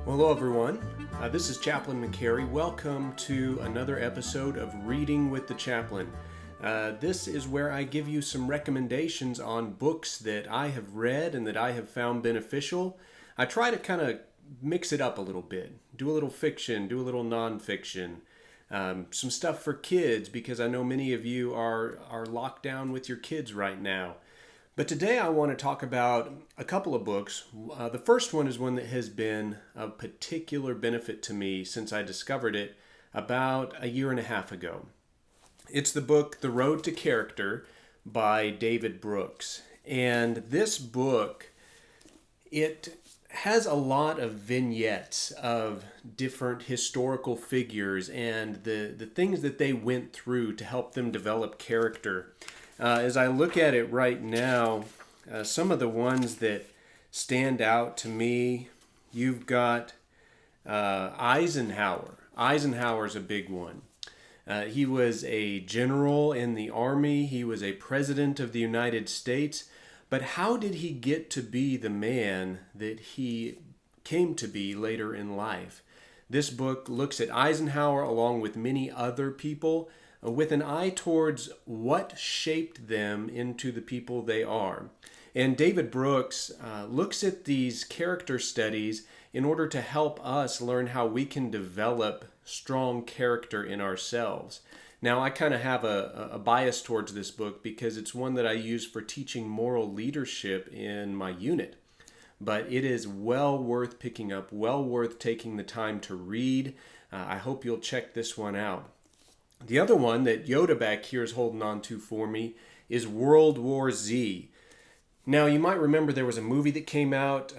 Well, hello everyone. This is Chaplain McCary. Welcome to another episode of Reading with the Chaplain. This is where I give you some recommendations on books that I have read and that I have found beneficial. I try to kind of mix it up a little bit. Do a little fiction, do a little nonfiction. Some stuff for kids because I know many of you are locked down with your kids right now. But today I want to talk about a couple of books. The first one is one that has been of particular benefit to me since I discovered it about a year and a half ago. It's the book The Road to Character by David Brooks. And this book, it has a lot of vignettes of different historical figures and the things that they went through to help them develop character. As I look at it right now, some of the ones that stand out to me, you've got Eisenhower. Eisenhower's a big one. He was a general in the army. He was a president of the United States. But how did he get to be the man that he came to be later in life? This book looks at Eisenhower along with many other people with an eye towards what shaped them into the people they are. And David Brooks looks at these character studies in order to help us learn how we can develop strong character in ourselves. Now, I kind of have a bias towards this book because it's one that I use for teaching moral leadership in my unit. But it is well worth picking up, well worth taking the time to read. I hope you'll check this one out. The other one that Yoda back here is holding on to for me is World War Z. Now, you might remember there was a movie that came out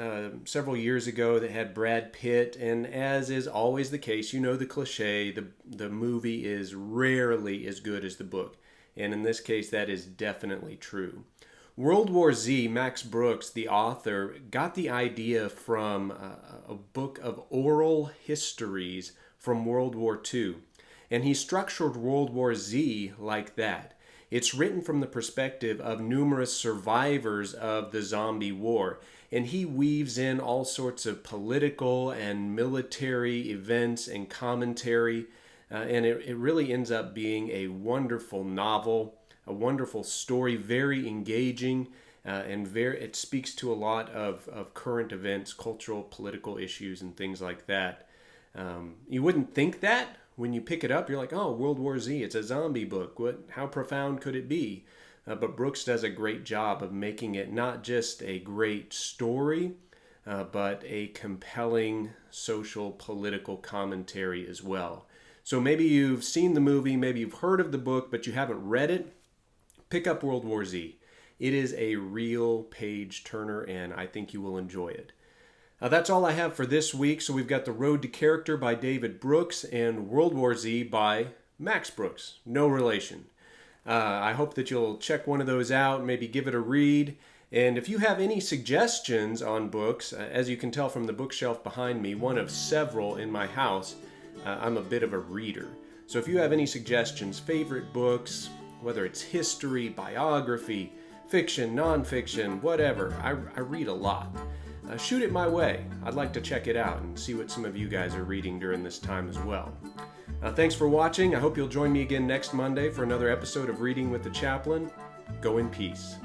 several years ago that had Brad Pitt, and as is always the case, you know the cliche, the movie is rarely as good as the book. And in this case, that is definitely true. World War Z, Max Brooks, the author, got the idea from a book of oral histories from World War II. And he structured World War Z like that. It's written from the perspective of numerous survivors of the zombie war. And he weaves in all sorts of political and military events and commentary. And it really ends up being a wonderful novel, a wonderful story, very engaging. And it speaks to a lot of current events, cultural, political issues, and things like that. You wouldn't think that. When you pick it up, you're like, oh, World War Z, it's a zombie book. How profound could it be? But Brooks does a great job of making it not just a great story, but a compelling social, political commentary as well. So maybe you've seen the movie, maybe you've heard of the book, but you haven't read it. Pick up World War Z. It is a real page turner, and I think you will enjoy it. That's all I have for this week. So we've got The Road to Character by David Brooks and World War Z by Max Brooks. No relation. I hope that you'll check one of those out, maybe give it a read. And if you have any suggestions on books, as you can tell from the bookshelf behind me, one of several in my house, I'm a bit of a reader. So if you have any suggestions, favorite books, whether it's history, biography, fiction, nonfiction, whatever, I read a lot. Shoot it my way. I'd like to check it out and see what some of you guys are reading during this time as well. Thanks for watching. I hope you'll join me again next Monday for another episode of Reading with the Chaplain. Go in peace.